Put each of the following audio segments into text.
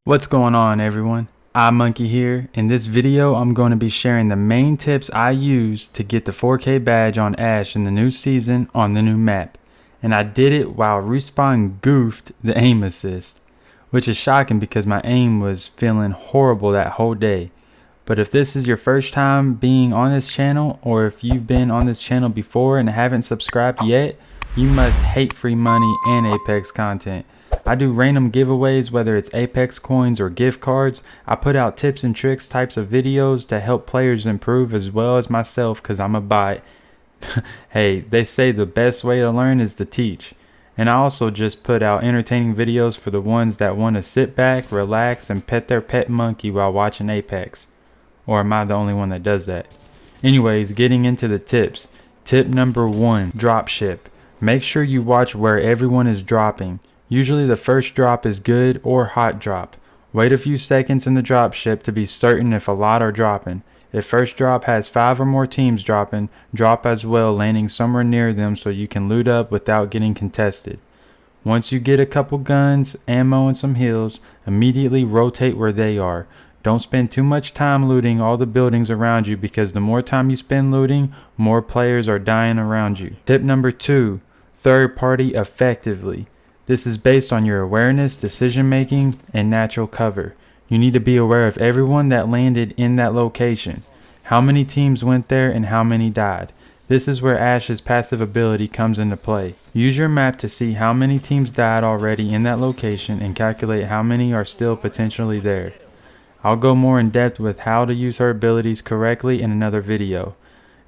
What's going on, everyone? iMonkey here. In this video, I'm going to be sharing the main tips I use to get the 4K badge on Ashe in the new season on the new map. And I did it while Respawn goofed the aim assist, which is shocking because my aim was feeling horrible that whole day. But if this is your first time being on this channel, or if you've been on this channel before and haven't subscribed yet, you must hate free money and Apex content. I do random giveaways, whether it's Apex coins or gift cards. I put out tips and tricks types of videos to help players improve as well as myself, because I'm a bot. Hey, they say the best way to learn is to teach. And I also just put out entertaining videos for the ones that want to sit back, relax, and pet their pet monkey while watching Apex. Or am I the only one that does that? Anyways, getting into the tips. Tip number 1, drop ship. Make sure you watch where everyone is dropping. Usually the first drop is good or hot drop. Wait a few seconds in the drop ship to be certain if a lot are dropping. If first drop has 5 or more teams dropping, drop as well, landing somewhere near them so you can loot up without getting contested. Once you get a couple guns, ammo, and some heals, immediately rotate where they are. Don't spend too much time looting all the buildings around you, because the more time you spend looting, more players are dying around you. Tip number 2, third party effectively. This is based on your awareness, decision making, and natural cover. You need to be aware of everyone that landed in that location, how many teams went there, and how many died. This is where Ashe's passive ability comes into play. Use your map to see how many teams died already in that location and calculate how many are still potentially there. I'll go more in depth with how to use her abilities correctly in another video.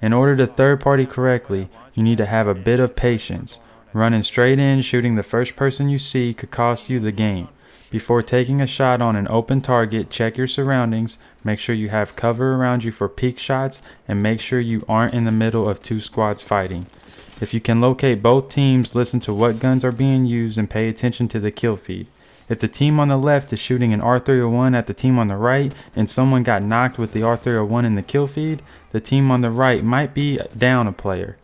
In order to third party correctly, you need to have a bit of patience. Running straight in, shooting the first person you see could cost you the game. Before taking a shot on an open target, check your surroundings, make sure you have cover around you for peek shots, and make sure you aren't in the middle of 2 squads fighting. If you can locate both teams, listen to what guns are being used and pay attention to the kill feed. If the team on the left is shooting an R301 at the team on the right and someone got knocked with the R301 in the kill feed, the team on the right might be down a player.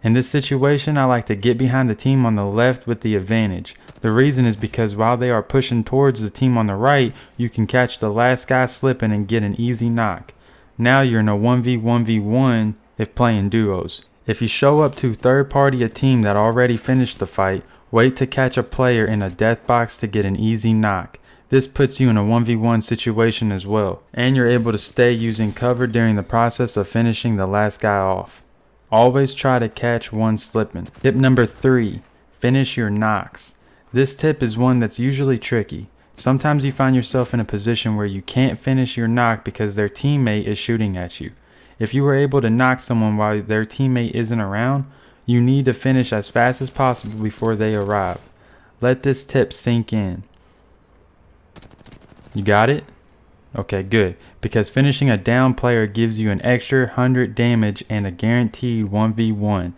In this situation, I like to get behind the team on the left with the advantage. The reason is because while they are pushing towards the team on the right, you can catch the last guy slipping and get an easy knock. Now you're in a 1v1v1 if playing duos. If you show up to third party a team that already finished the fight, wait to catch a player in a death box to get an easy knock. This puts you in a 1v1 situation as well, and you're able to stay using cover during the process of finishing the last guy off. Always try to catch one slipping. Tip number 3, finish your knocks. This tip is one that's usually tricky. Sometimes you find yourself in a position where you can't finish your knock because their teammate is shooting at you. If you were able to knock someone while their teammate isn't around, you need to finish as fast as possible before they arrive. Let this tip sink in. You got it? Okay, good, because finishing a down player gives you an extra 100 damage and a guaranteed 1v1.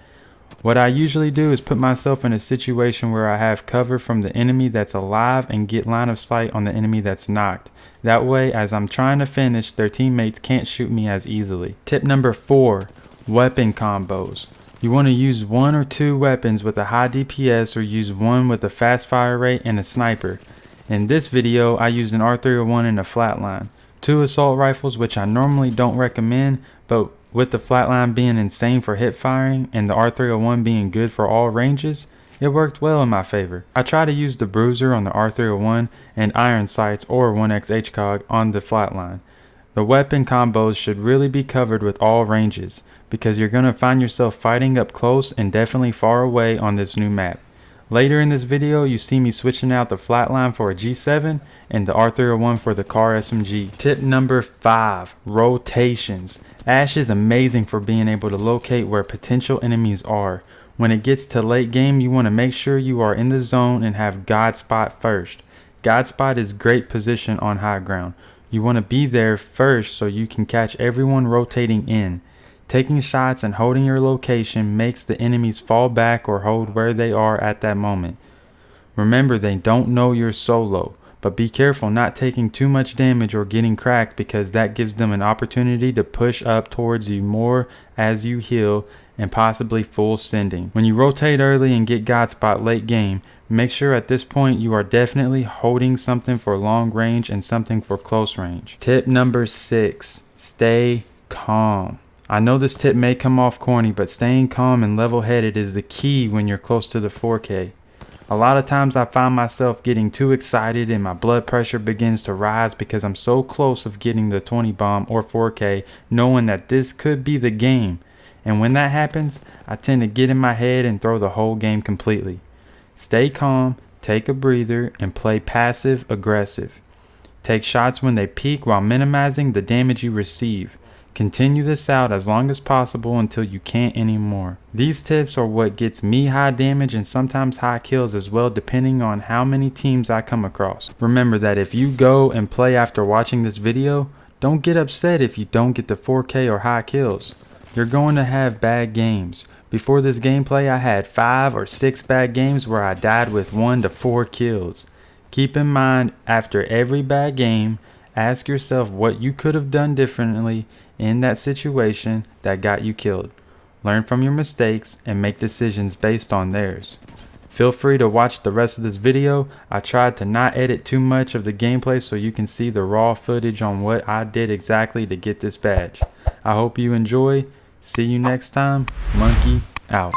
What I usually do is put myself in a situation where I have cover from the enemy that's alive and get line of sight on the enemy that's knocked. That way, as I'm trying to finish, their teammates can't shoot me as easily. Tip number 4, weapon combos. You want to use 1 or 2 weapons with a high DPS, or use one with a fast fire rate and a sniper. In this video, I used an R301 and a flatline. 2 assault rifles, which I normally don't recommend, but with the flatline being insane for hip firing and the R301 being good for all ranges, it worked well in my favor. I try to use the bruiser on the R301 and iron sights or 1x HCOG on the flatline. The weapon combos should really be covered with all ranges, because you're going to find yourself fighting up close and definitely far away on this new map. Later in this video, you see me switching out the flatline for a G7 and the R301 for the Kar SMG. Tip number 5, rotations. Ashe is amazing for being able to locate where potential enemies are. When it gets to late game, you want to make sure you are in the zone and have God Spot first. God Spot is great position on high ground. You want to be there first so you can catch everyone rotating in. Taking shots and holding your location makes the enemies fall back or hold where they are at that moment. Remember, they don't know you're solo, but be careful not taking too much damage or getting cracked, because that gives them an opportunity to push up towards you more as you heal and possibly full sending. When you rotate early and get God spot late game, make sure at this point you are definitely holding something for long range and something for close range. Tip number 6, stay calm. I know this tip may come off corny, but staying calm and level-headed is the key when you're close to the 4K. A lot of times I find myself getting too excited and my blood pressure begins to rise because I'm so close of getting the 20 bomb or 4K, knowing that this could be the game. And when that happens, I tend to get in my head and throw the whole game completely. Stay calm, take a breather, and play passive aggressive. Take shots when they peak while minimizing the damage you receive. Continue this out as long as possible until you can't anymore. These tips are what gets me high damage and sometimes high kills as well, depending on how many teams I come across. Remember that if you go and play after watching this video, don't get upset if you don't get the 4K or high kills. You're going to have bad games. Before this gameplay, I had 5 or 6 bad games where I died with 1 to 4 kills. Keep in mind, after every bad game, ask yourself what you could have done differently in that situation that got you killed. Learn from your mistakes and make decisions based on theirs. Feel free to watch the rest of this video. I tried to not edit too much of the gameplay so you can see the raw footage on what I did exactly to get this badge. I hope you enjoy. See you next time. Monkey out.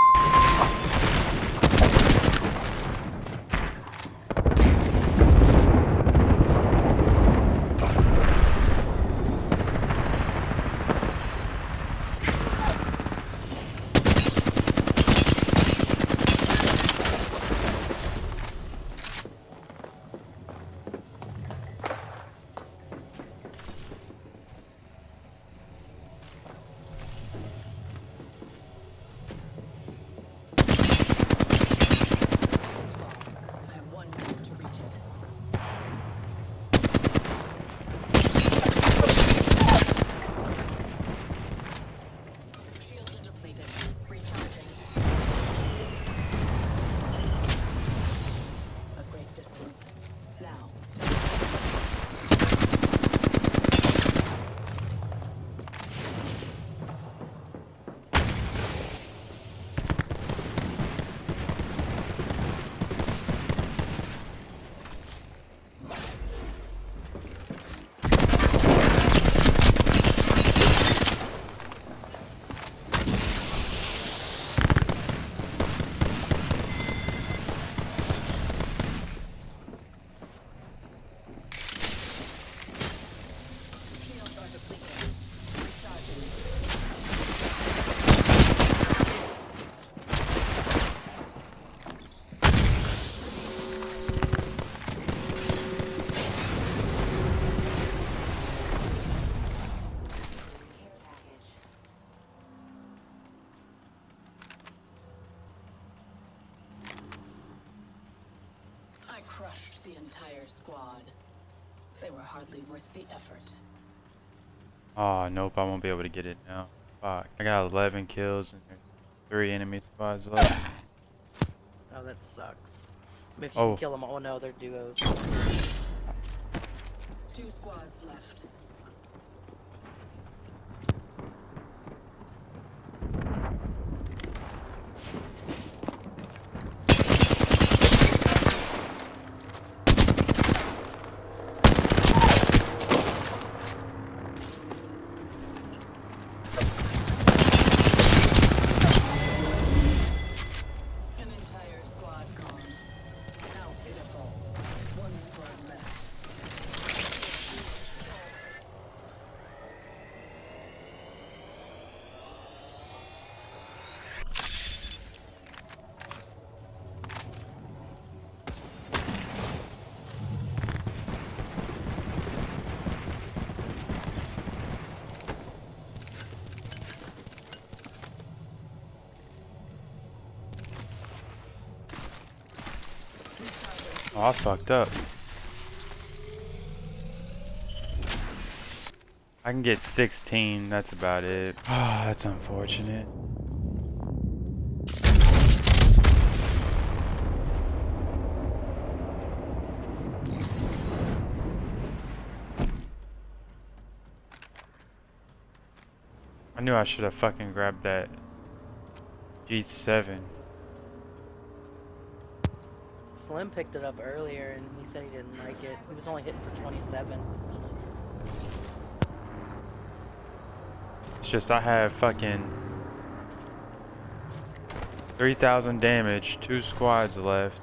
Crushed the entire squad. They were hardly worth the effort. Oh, nope, I won't be able to get it now. Fuck. I got 11 kills and there's 3 enemy squads left. Oh, that sucks. I mean, if you can kill them all, no, they're duos. 2 squads left. Oh, I fucked up. I can get 16, that's about it. Oh, that's unfortunate. I knew I should have fucking grabbed that G7. Slim picked it up earlier and he said he didn't like it. He was only hitting for 27. It's just I have fucking 3,000 damage, 2 squads left,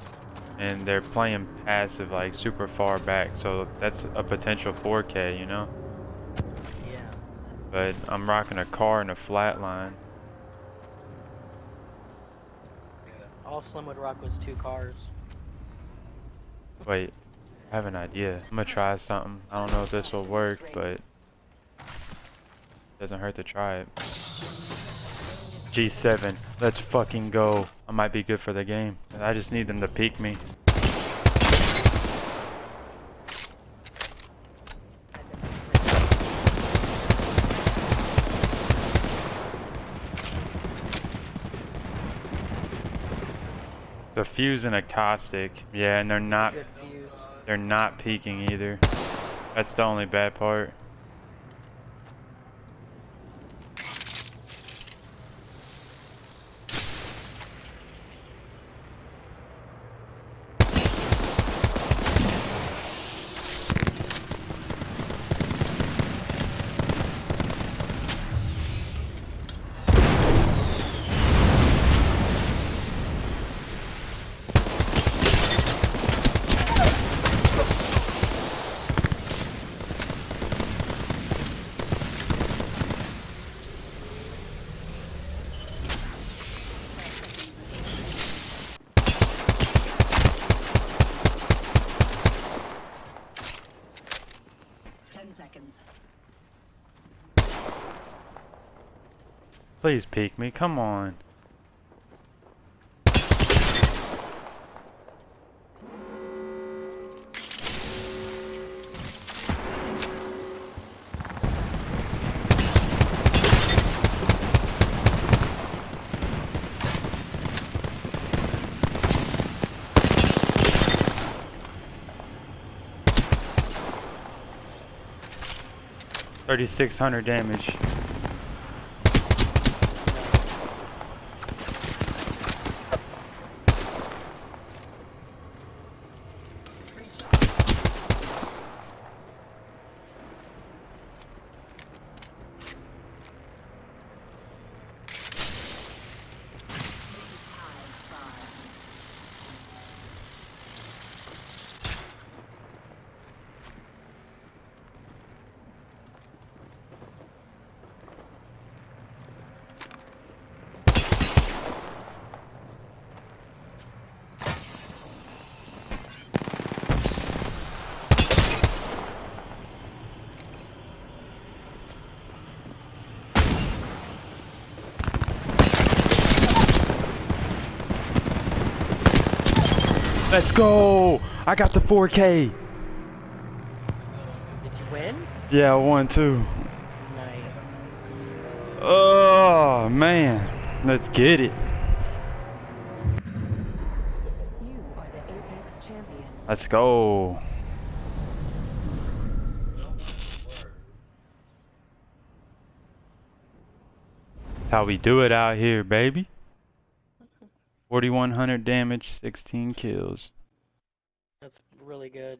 and they're playing passive like super far back, so that's a potential 4K, you know? Yeah. But I'm rocking a car and a flatline. All Slim would rock was 2 cars. Wait, I have an idea. I'm gonna try something. I don't know if this will work, but it doesn't hurt to try it. G7, let's fucking go. I might be good for the game. I just need them to peek me. The fuse and a caustic. Yeah, and Good fuse. they're not peeking either. That's the only bad part. Please peek me, come on. $3,600 damage. Let's go! I got the 4K! Did you win? Yeah, I won too. Nice. Oh, man. Let's get it. You are the Apex champion. Let's go. That's how we do it out here, baby. 4,100 damage, 16 kills. That's really good.